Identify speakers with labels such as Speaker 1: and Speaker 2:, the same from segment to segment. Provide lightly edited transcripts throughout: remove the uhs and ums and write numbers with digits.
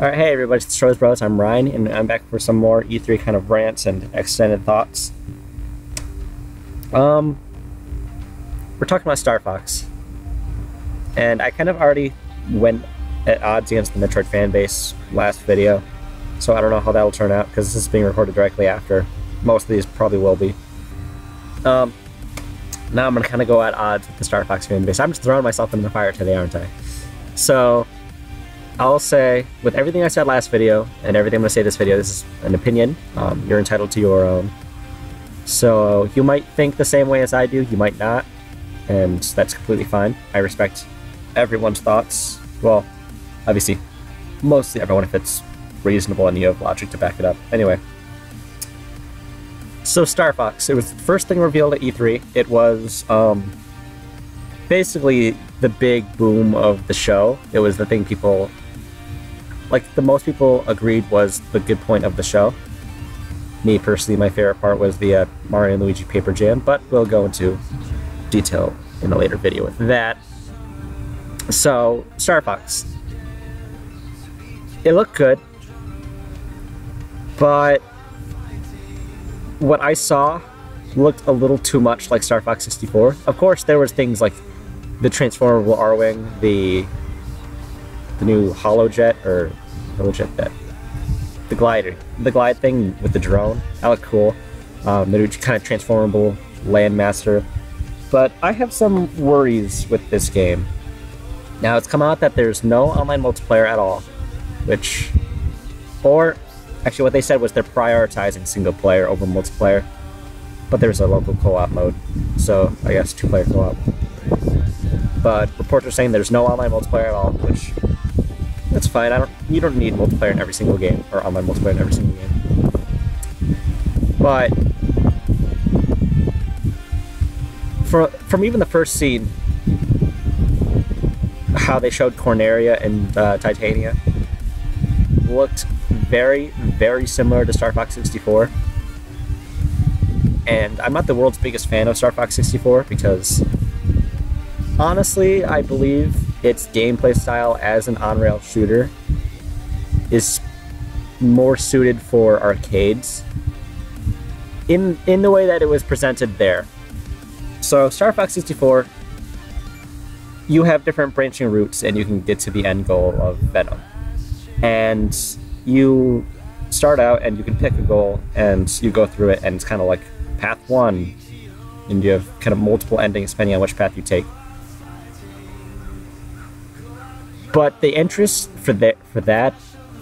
Speaker 1: Alright, hey everybody, it's the Shores Bros. I'm Ryan, and I'm back for some more E3 kind of rants and extended thoughts. We're talking about StarFox. And I kind of already went at odds against the Metroid fanbase last video, so I don't know how that'll turn out, because this is being recorded directly after. Most of these probably will be. Now I'm going to kind of go at odds with the StarFox fanbase. I'm just throwing myself into the fire today, aren't I? So I'll say, with everything I said last video, and everything I'm going to say this video, this is an opinion. You're entitled to your own. So you might think the same way as I do, you might not, and that's completely fine. I respect everyone's thoughts. Well, obviously, mostly everyone if it's reasonable and you have logic to back it up. Anyway. So StarFox, it was the first thing revealed at E3. It was basically the big boom of the show. It was the thing people, like, the most people agreed was the good point of the show. Me personally, my favorite part was the Mario and Luigi Paper Jam, but we'll go into detail in a later video with that. So, StarFox. It looked good, but what I saw looked a little too much like StarFox 64. Of course, there was things like the transformable R-Wing, the new holojet, or holojet, the glide thing with the drone. That looked cool. The new kind of transformable landmaster. But I have some worries with this game. Now, it's come out that there's no online multiplayer at all, which, or actually what they said was they're prioritizing single player over multiplayer, but there's a local co-op mode, so I guess two-player co-op. But reports are saying there's no online multiplayer at all, which, that's fine. You don't need multiplayer in every single game, or online multiplayer in every single game. But from even the first scene, how they showed Corneria and Titania looked very, very similar to StarFox 64. And I'm not the world's biggest fan of StarFox 64 because, honestly, I believe its gameplay style as an on-rail shooter is more suited for arcades in the way that it was presented there. So StarFox 64, you have different branching routes and you can get to the end goal of Venom. And you start out and you can pick a goal and you go through it, and it's kind of like path one, and you have kind of multiple endings depending on which path you take. But the interest for that,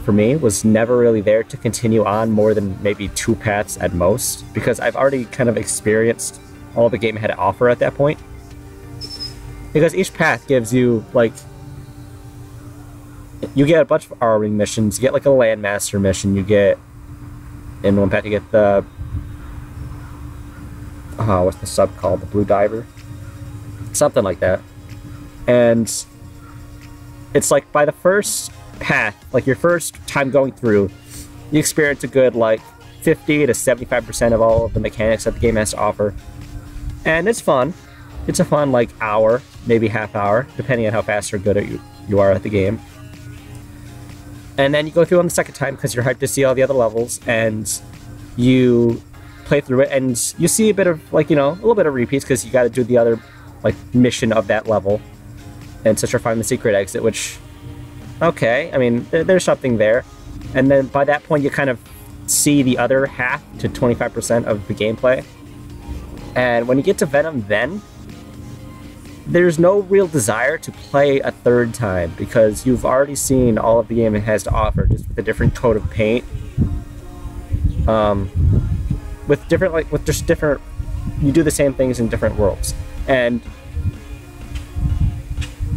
Speaker 1: for me, was never really there to continue on more than maybe two paths at most, because I've already kind of experienced all the game had to offer at that point. Because each path gives you, like, you get a bunch of R-Wing missions, you get like a Landmaster mission, you get, in one path you get the, what's the sub called? The Blue Diver? Something like that. And it's like, by the first path, like your first time going through, you experience a good, like, 50 to 75% of all of the mechanics that the game has to offer. And it's fun. It's a fun, like, hour, maybe half hour, depending on how fast or good you are at the game. And then you go through on the second time because you're hyped to see all the other levels, and you play through it, and you see a bit of, like, you know, a little bit of repeats because you got to do the other, like, mission of that level, and so find the secret exit, which, okay, I mean, there's something there. And then by that point, you kind of see the other half to 25% of the gameplay. And when you get to Venom, then there's no real desire to play a third time because you've already seen all of the game it has to offer, just with a different coat of paint. With different, like, with just different, you do the same things in different worlds. And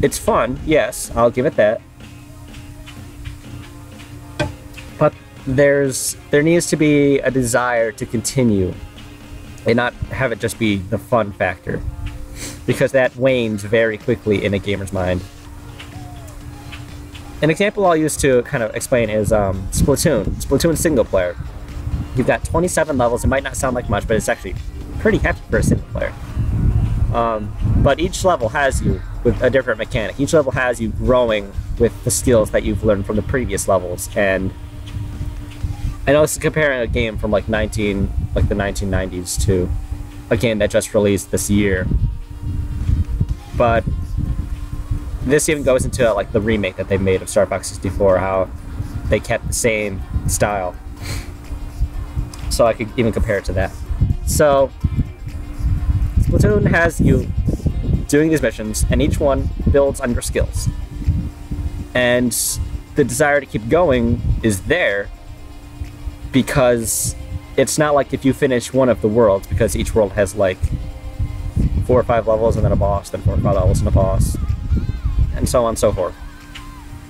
Speaker 1: it's fun, yes, I'll give it that. But there needs to be a desire to continue and not have it just be the fun factor, because that wanes very quickly in a gamer's mind. An example I'll use to kind of explain is Splatoon single player. You've got 27 levels. It might not sound like much, but it's actually pretty hefty for a single player. But each level has you with a different mechanic. Each level has you growing with the skills that you've learned from the previous levels. And I know this is comparing a game from like the 1990s to a game that just released this year. But this even goes into like the remake that they made of StarFox 64, how they kept the same style. So I could even compare it to that. So Splatoon has you doing these missions, and each one builds on your skills. And the desire to keep going is there because it's not like if you finish one of the worlds, because each world has like 4 or 5 levels and then a boss, then 4 or 5 levels and a boss, and so on and so forth.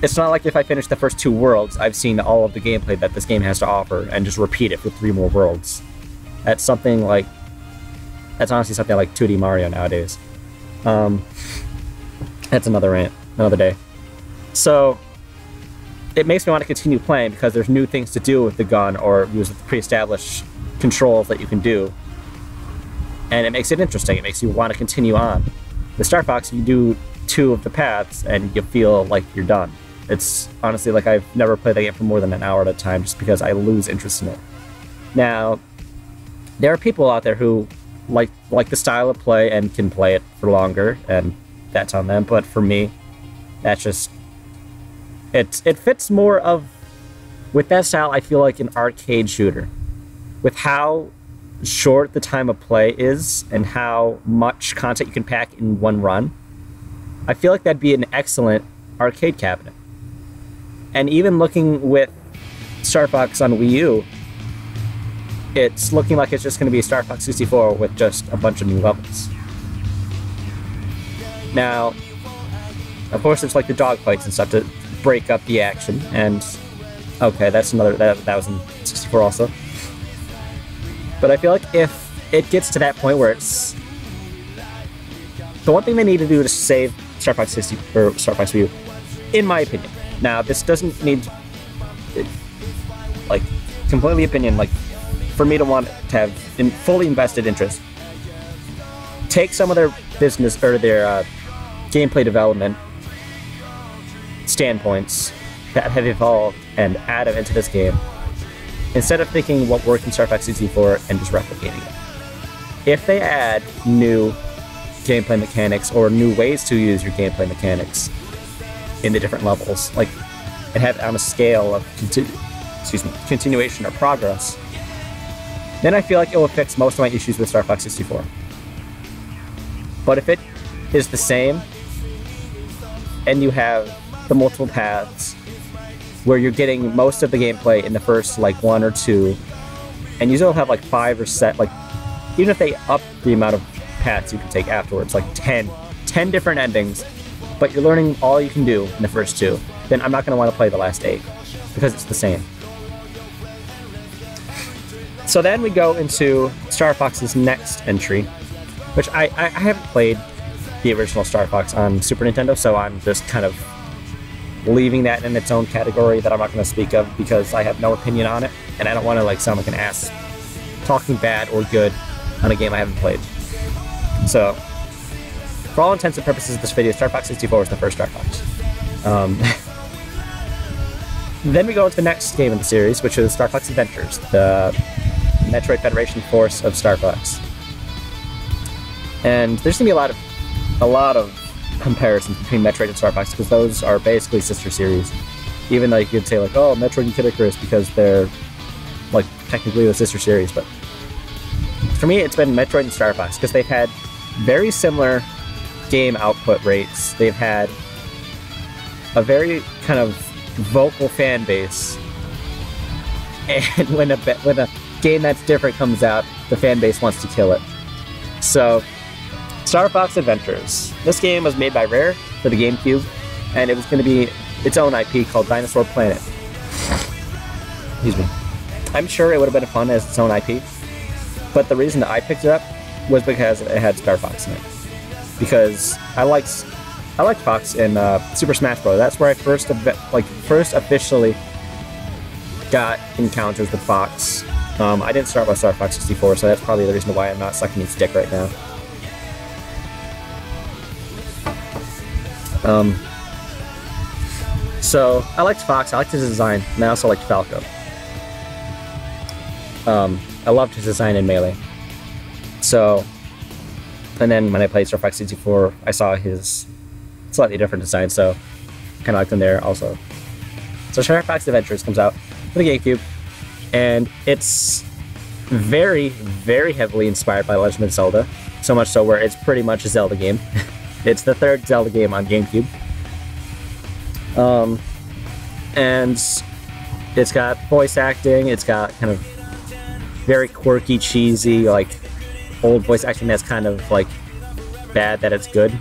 Speaker 1: It's not like if I finish the first 2 worlds, I've seen all of the gameplay that this game has to offer and just repeat it for 3 more worlds. That's honestly something like 2D Mario nowadays. That's another rant, another day. So it makes me want to continue playing because there's new things to do with the gun or use the pre-established controls that you can do. And it makes it interesting. It makes you want to continue on. With Star Fox, you do 2 of the paths and you feel like you're done. It's honestly like I've never played the game for more than an hour at a time just because I lose interest in it. Now, there are people out there who like the style of play and can play it for longer, and that's on them. But for me, that's just it fits more of with that style. I feel like an arcade shooter, with how short the time of play is and how much content you can pack in one run. I feel like that'd be an excellent arcade cabinet. And even looking with Star Fox on Wii U, it's looking like it's just going to be Star Fox 64 with just a bunch of new levels. Now, of course, there's like the dogfights and stuff to break up the action, and okay, that's another, that was in 64 also. But I feel like if it gets to that point where it's the one thing they need to do to save Star Fox 60 or Star Fox Wii U, in my opinion. Now, this doesn't need like completely opinion, like for me to want to have fully invested interest. Take some of their business or their gameplay development standpoints that have evolved and add them into this game, instead of thinking what worked in Star Fox 64 and just replicating it. If they add new gameplay mechanics or new ways to use your gameplay mechanics in the different levels, like, and have it on a scale of continuation or progress, then I feel like it will fix most of my issues with Star Fox 64. But if it is the same, and you have the multiple paths, where you're getting most of the gameplay in the first, like, 1 or 2, and you still have, like, 5 or set, like, even if they up the amount of paths you can take afterwards, like 10 different endings, but you're learning all you can do in the first 2, then I'm not going to want to play the last 8, because it's the same. So then we go into Star Fox's next entry, which I haven't played the original Star Fox on Super Nintendo, so I'm just kind of leaving that in its own category that I'm not going to speak of because I have no opinion on it, and I don't want to like sound like an ass talking bad or good on a game I haven't played. So, for all intents and purposes of this video, Star Fox 64 is the first Star Fox. Then we go into the next game in the series, which is Star Fox Adventures, the Metroid Federation Force of Star Fox. And there's going to be a lot of comparisons between Metroid and Star Fox, because those are basically sister series. Even though you could say like, oh, Metroid and Kid Icarus, because they're like technically the sister series, but for me it's been Metroid and Star Fox, because they've had very similar game output rates. They've had a very kind of vocal fan base, and when a game that's different comes out, the fan base wants to kill it. So, Star Fox Adventures. This game was made by Rare for the GameCube, and it was going to be its own IP called Dinosaur Planet. Excuse me. I'm sure it would have been fun as its own IP, but the reason that I picked it up was because it had Star Fox in it. Because I liked Fox in Super Smash Bros. That's where I first officially got encounters with Fox. I didn't start with Star Fox 64, so that's probably the reason why I'm not sucking its dick right now. Um, so I liked Fox, I liked his design, and I also liked Falco. I loved his design in Melee. So, and then when I played StarFox 64, I saw his slightly different design, so kind of liked him there also. So StarFox Adventures comes out for the GameCube, and it's very, very heavily inspired by Legend of Zelda, so much so where it's pretty much a Zelda game. It's the third Zelda game on GameCube. And it's got voice acting, it's got kind of very quirky, cheesy, like, old voice acting that's kind of, like, bad that it's good.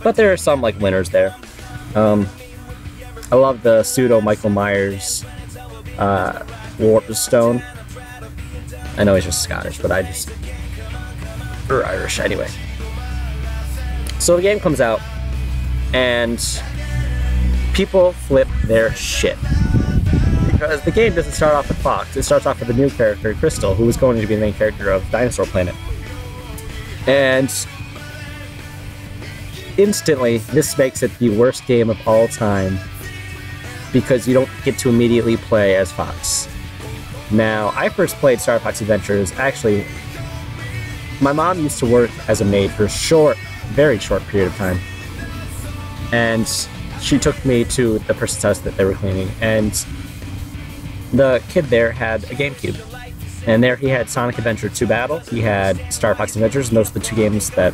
Speaker 1: But there are some, like, winners there. I love the pseudo Michael Myers Warp Stone. I know he's just Scottish, but or Irish, anyway. So the game comes out, and people flip their shit. Because the game doesn't start off with Fox, it starts off with a new character, Crystal, who is going to be the main character of Dinosaur Planet. And instantly, this makes it the worst game of all time, because you don't get to immediately play as Fox. Now, I first played StarFox Adventures, actually, my mom used to work as a maid for a very short period of time. And she took me to the person's house that they were cleaning, and the kid there had a GameCube. And there he had Sonic Adventure 2 Battle, he had StarFox Adventures, and those are the two games that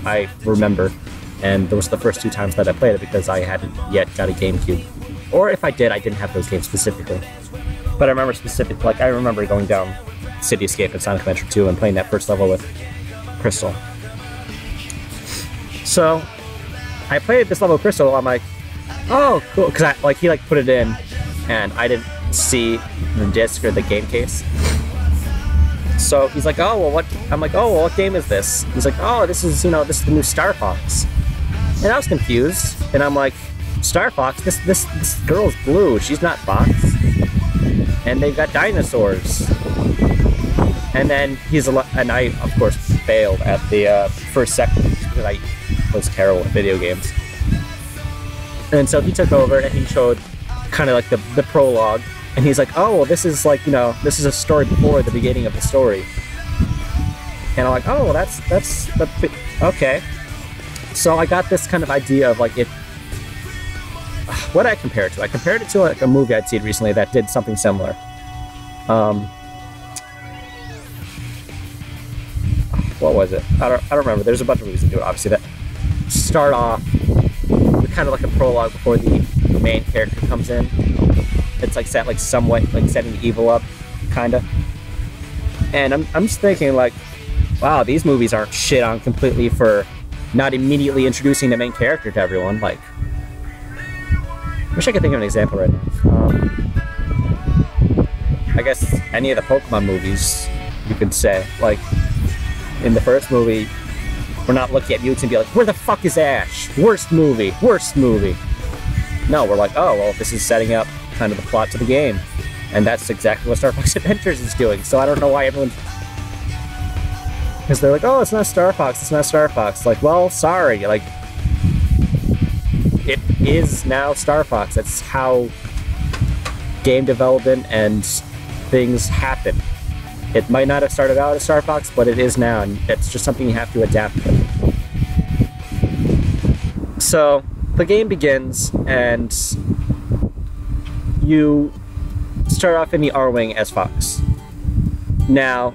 Speaker 1: I remember. And those were the first two times that I played it because I hadn't yet got a GameCube. Or if I did, I didn't have those games specifically. But I remember going down City Escape and Sonic Adventure 2 and playing that first level with Crystal. So, I played this level with Crystal, I'm like, oh, cool, because he put it in, and I didn't see the disc or the game case. So he's like, oh, well, what? I'm like, oh, well, what game is this? He's like, oh, this is the new StarFox. And I was confused, and I'm like, StarFox? This girl's blue, she's not Fox. And they've got dinosaurs. And then I, of course, failed at the first section because I was terrible at video games. And so he took over and he showed kind of like the prologue. And he's like, oh, well, this is like, this is a story before the beginning of the story. And I'm like, oh, well, that's okay. So I got this kind of idea of like what I compare it to. I compared it to like a movie I'd seen recently that did something similar. What was it? I don't remember. There's a bunch of movies that do it, obviously, that start off with kind of like a prologue before the main character comes in. It's like set like somewhat like setting the evil up, kinda. And I'm just thinking like, wow, these movies aren't shit on completely for not immediately introducing the main character to everyone. Like, I wish I could think of an example right now. I guess any of the Pokemon movies, you could say. Like, in the first movie, we're not looking at Mewtwo and be like, where the fuck is Ash? Worst movie, worst movie. No, we're like, oh, well, this is setting up kind of the plot to the game. And that's exactly what StarFox Adventures is doing. So I don't know why everyone's... Because they're like, oh, it's not StarFox, it's not StarFox. Like, well, sorry, like... It is now StarFox. That's how game development and things happen. It might not have started out as StarFox, but it is now, and it's just something you have to adapt to. So, the game begins, and you start off in the R-Wing as Fox. Now,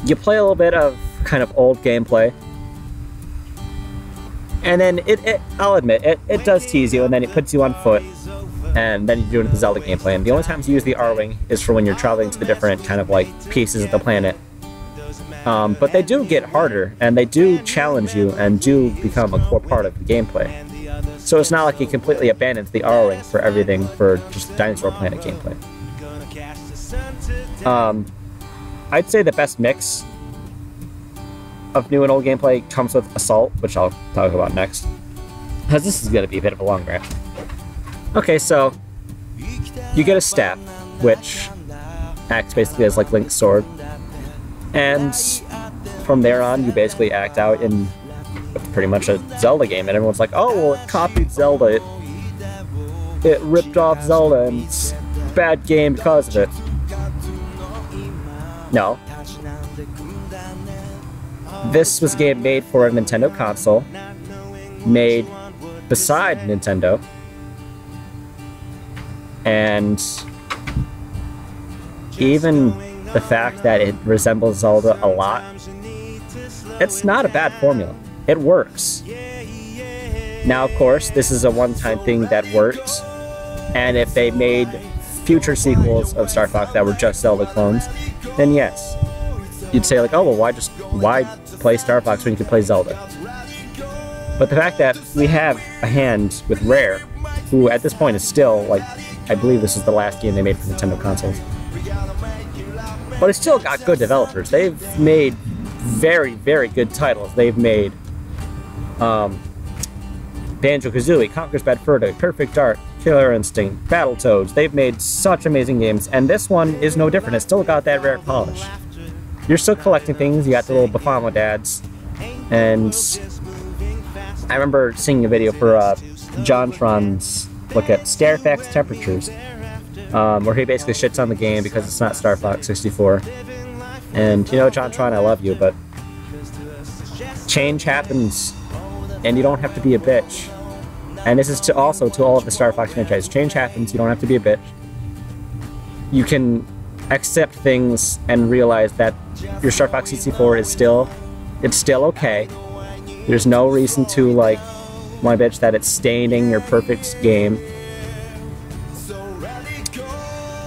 Speaker 1: you play a little bit of kind of old gameplay, and then I'll admit, it does tease you, and then it puts you on foot, and then you do it with the Zelda gameplay. And the only times you use the R-Wing is for when you're traveling to the different kind of like pieces of the planet. But they do get harder, and they do challenge you, and do become a core part of the gameplay. So it's not like you completely abandons the R-Wing for everything for just Dinosaur Planet gameplay. I'd say the best mix of new and old gameplay comes with Assault, which I'll talk about next, because this is going to be a bit of a long rant. Okay, so you get a staff, which acts basically as like Link's sword, and from there on you basically act out in pretty much a Zelda game, and everyone's like, oh, well, it copied Zelda. It ripped off Zelda, and it's a bad game because of it. No. This was a game made for a Nintendo console, made beside Nintendo, and even the fact that it resembles Zelda a lot, it's not a bad formula. It works. Now, of course, this is a one-time thing that worked, and if they made future sequels of Star Fox that were just Zelda clones, then yes, you'd say like, oh, well, why play Star Fox when you can play Zelda? But the fact that we have a hand with Rare, who at this point is still, like, I believe this is the last game they made for Nintendo consoles, but it's still got good developers. They've made very, very good titles. They've made Banjo-Kazooie, Conker's Bad Fur Day, Perfect Dark, Killer Instinct, Battletoads. They've made such amazing games, and this one is no different. It's still got that Rare polish. You're still collecting things. You got the little Bafamo dads, and I remember seeing a video for JonTron's look at StarFox temperatures, where he basically shits on the game because it's not Star Fox 64. And you know, JonTron, I love you, but change happens, and you don't have to be a bitch. And this is also to all of the Star Fox franchise. Change happens, you don't have to be a bitch. You can accept things and realize that your Star Fox 64 is still okay. There's no reason to, like, want to bitch that it's staining your perfect game.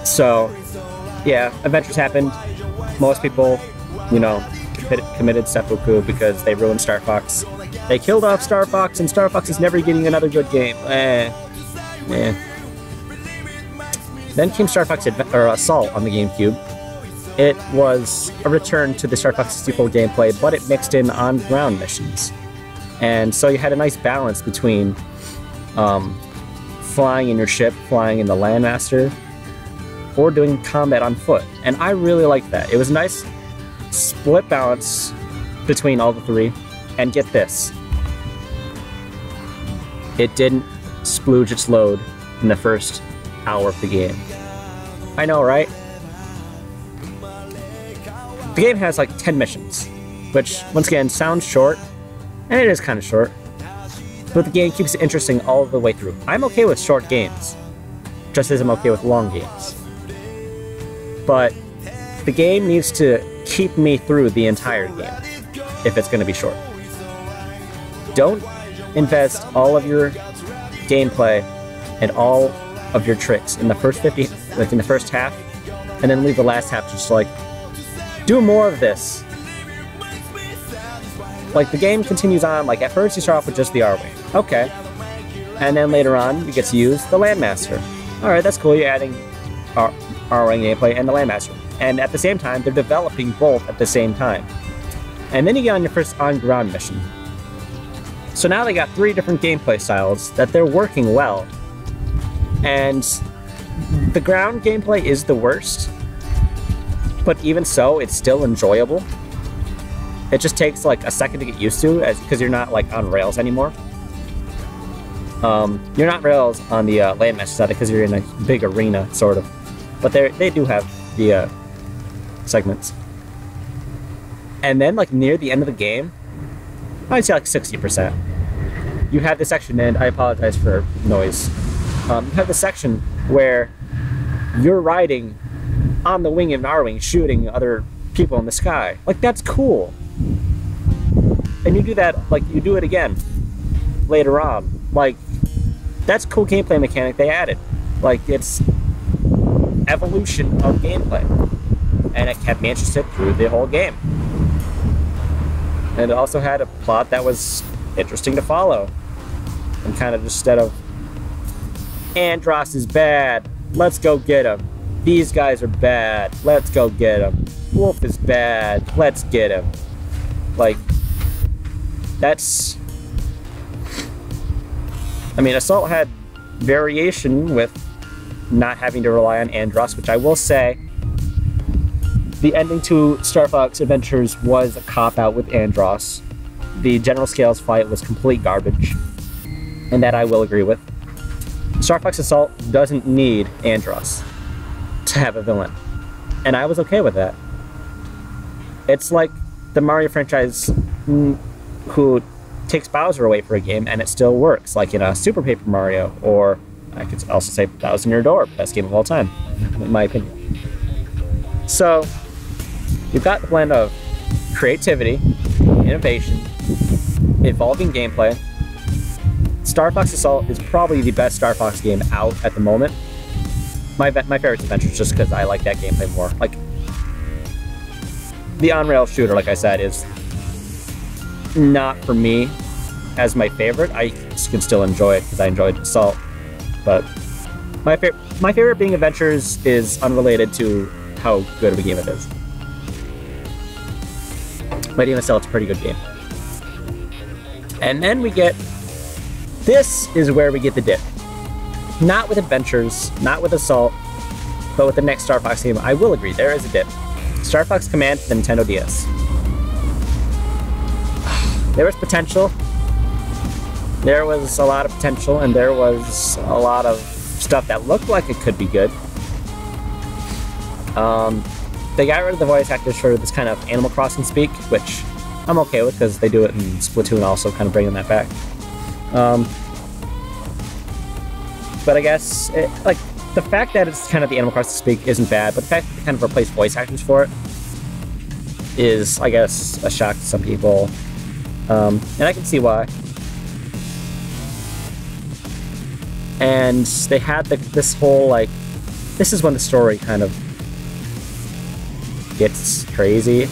Speaker 1: So, yeah, adventures happened. Most people, you know, committed seppuku because they ruined Star Fox. They killed off Star Fox, and Star Fox is never getting another good game. Then came Star Fox Assault on the GameCube. It was a return to the Star Fox 64 gameplay, but it mixed in on-ground missions. And so you had a nice balance between flying in your ship, flying in the Landmaster, or doing combat on foot. And I really liked that. It was a nice split balance between all the three. And get this, it didn't splooge its load in the first hour of the game. I know, right? The game has like 10 missions, which once again sounds short, and it is kind of short, but the game keeps it interesting all the way through. I'm okay with short games, just as I'm okay with long games. But the game needs to keep me through the entire game if it's going to be short. Don't invest all of your gameplay and all of your tricks in the first 50, like in the first half, and then leave the last half just like, do more of this. Like, the game continues on, like, at first you start off with just the R-Wing. Okay. And then later on, you get to use the Landmaster. Alright, that's cool, you're adding R-Wing gameplay and the Landmaster. And at the same time, they're developing both at the same time. And then you get on your first on-ground mission. So now they got 3 different gameplay styles that they're working well. And the ground gameplay is the worst, but even so, it's still enjoyable. It just takes like a second to get used to, because you're not like on rails anymore. You're not rails on the Landmaster side because you're in a big arena, sort of. But they do have the segments. And then, like, near the end of the game, I'd say like 60%. You have this section, and I apologize for noise. You have the section where you're riding on the wing of an R-Wing, shooting other people in the sky. Like, that's cool. And you do that, like, you do it again later on. Like, that's a cool gameplay mechanic they added. Like, it's evolution of gameplay. And it kept me interested through the whole game. And it also had a plot that was interesting to follow. And kind of just instead of, Andross is bad, let's go get him. These guys are bad, let's go get him. Wolf is bad, let's get him. Like, that's... I mean, Assault had variation with not having to rely on Andross, which I will say, the ending to Star Fox Adventures was a cop-out with Andross. the General Scales fight was complete garbage, and that I will agree with. StarFox Assault doesn't need Andros to have a villain, and I was okay with that. It's like the Mario franchise who takes Bowser away for a game and it still works, like in a Super Paper Mario, or I could also say Thousand Year Door, best game of all time, in my opinion. So, you've got the blend of creativity, innovation, evolving gameplay. StarFox Assault is probably the best Star Fox game out at the moment. My favorite Adventures, just because I like that gameplay more. Like, the on-rail shooter, like I said, is not for me as my favorite. I can still enjoy it because I enjoyed Assault, but my favorite being Adventures is unrelated to how good of a game it is. But even still, it's a pretty good game. And then we get... This is where we get the dip. Not with Adventures, not with Assault, but with the next Star Fox game. I will agree, there is a dip. Star Fox Command for the Nintendo DS. There was potential. There was a lot of potential, and there was a lot of stuff that looked like it could be good. They got rid of the voice actors for this kind of Animal Crossing speak, which I'm okay with because they do it in Splatoon, also kind of bringing that back. But I guess, like, the fact that it's kind of the Animal Crossing speak isn't bad, but the fact that they kind of replace voice actors for it is, I guess, a shock to some people. And I can see why. And they had this whole, like, this is when the story kind of gets crazy,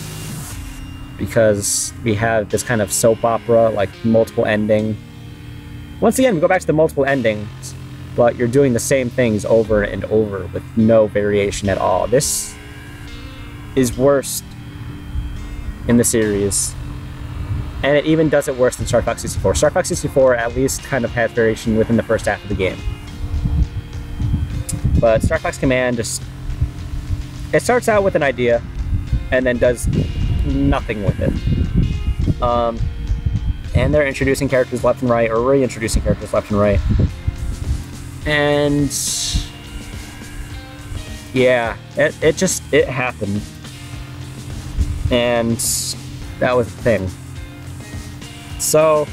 Speaker 1: because we have this kind of soap opera, like, multiple ending. Once again, we go back to the multiple endings, but you're doing the same things over and over with no variation at all. This is worst in the series, and it even does it worse than Star Fox 64. Star Fox 64 at least kind of has variation within the first half of the game. But Star Fox Command just... It starts out with an idea, and then does nothing with it. And they're introducing characters left and right, or reintroducing characters left and right. And... yeah, it happened. And that was the thing. So,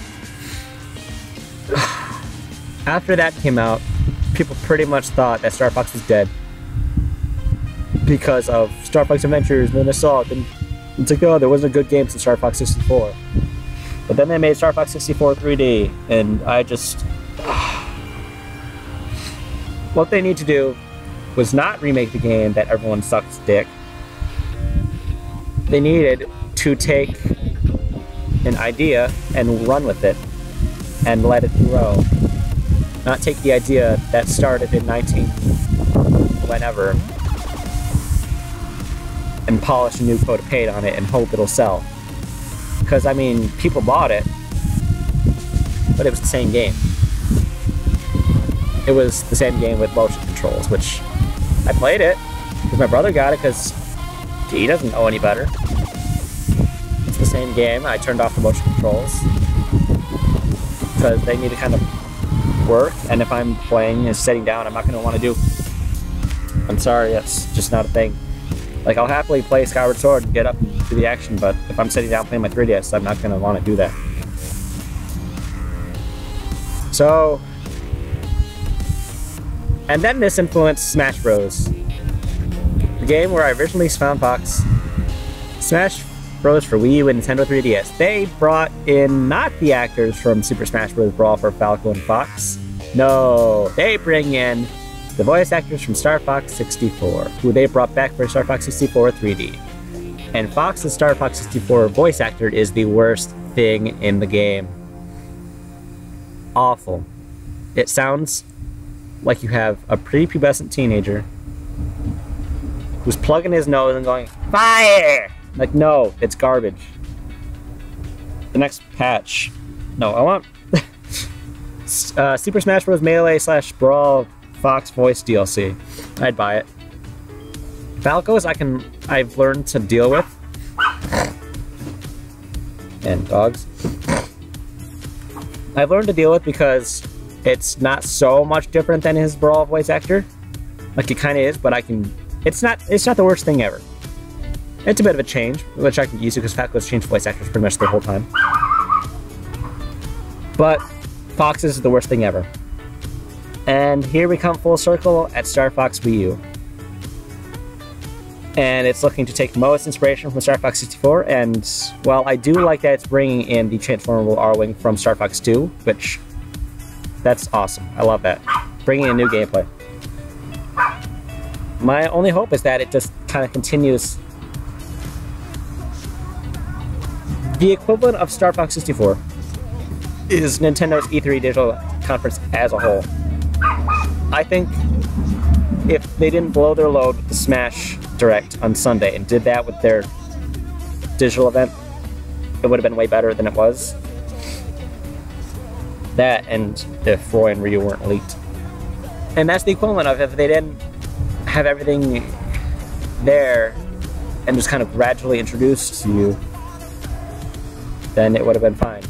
Speaker 1: after that came out, people pretty much thought that Star Fox was dead because of Star Fox Adventures and then Assault, and it's like, oh, there wasn't a good game since Star Fox 64. But then they made Star Fox 64 3D, and I just... What they need to do was not remake the game that everyone sucks dick. They needed to take an idea and run with it and let it grow. Not take the idea that started in whenever and polish a new coat of paint on it and hope it'll sell. Because, I mean, people bought it, but it was the same game. It was the same game with motion controls, which I played it because my brother got it because he doesn't know any better. It's the same game. I turned off the motion controls because they need to kind of work, and if I'm playing and sitting down, I'm not going to want to do. I'm sorry, that's just not a thing. Like, I'll happily play Skyward Sword and get up and do the action, but if I'm sitting down playing my 3DS, I'm not going to want to do that. So... And then this influenced Smash Bros. The game where I originally found Fox. Smash Bros. For Wii U and Nintendo 3DS. They brought in not the actors from Super Smash Bros. Brawl for Falco and Fox. No, they bring in the voice actors from Star Fox 64, who they brought back for Star Fox 64 3D. And Fox's Star Fox 64 voice actor is the worst thing in the game. Awful. It sounds like you have a prepubescent teenager who's plugging his nose and going, "Fire!" Like, no, it's garbage. The next patch. No, I want Super Smash Bros. Melee / Brawl Fox voice DLC. I'd buy it. Falcos I've learned to deal with. and dogs. I've learned to deal with because it's not so much different than his Brawl voice actor. Like, it kind of is, but I can... It's not the worst thing ever. It's a bit of a change, which I can use because Paco's changed voice actors pretty much the whole time. But Fox's is the worst thing ever. And here we come full circle at StarFox Wii U. And it's looking to take most inspiration from StarFox 64, and, well, I do like that it's bringing in the transformable R-Wing from StarFox 2, which, that's awesome. I love that. Bringing in new gameplay. My only hope is that it just kind of continues. The equivalent of StarFox 64 is Nintendo's E3 digital conference as a whole. I think if they didn't blow their load with the Smash Direct on Sunday and did that with their digital event, it would have been way better than it was. That, and if Roy and Ryu weren't leaked. And that's the equivalent of if they didn't have everything there and just kind of gradually introduced to you, then it would have been fine.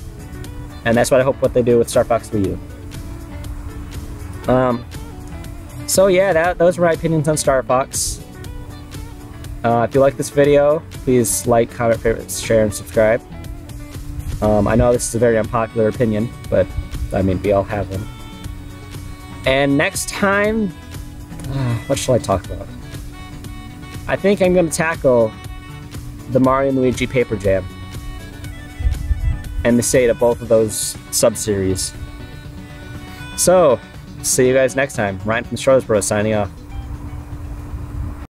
Speaker 1: And that's what I hope what they do with StarFox Wii U. So yeah, those were my opinions on StarFox. If you like this video, please like, comment, favorite, share, and subscribe. I know this is a very unpopular opinion, but I mean, we all have them. And next time, what shall I talk about? I think I'm going to tackle the Mario and Luigi Paper Jam and the state of both of those sub-series. So, see you guys next time. Ryan from Stros Bros signing off.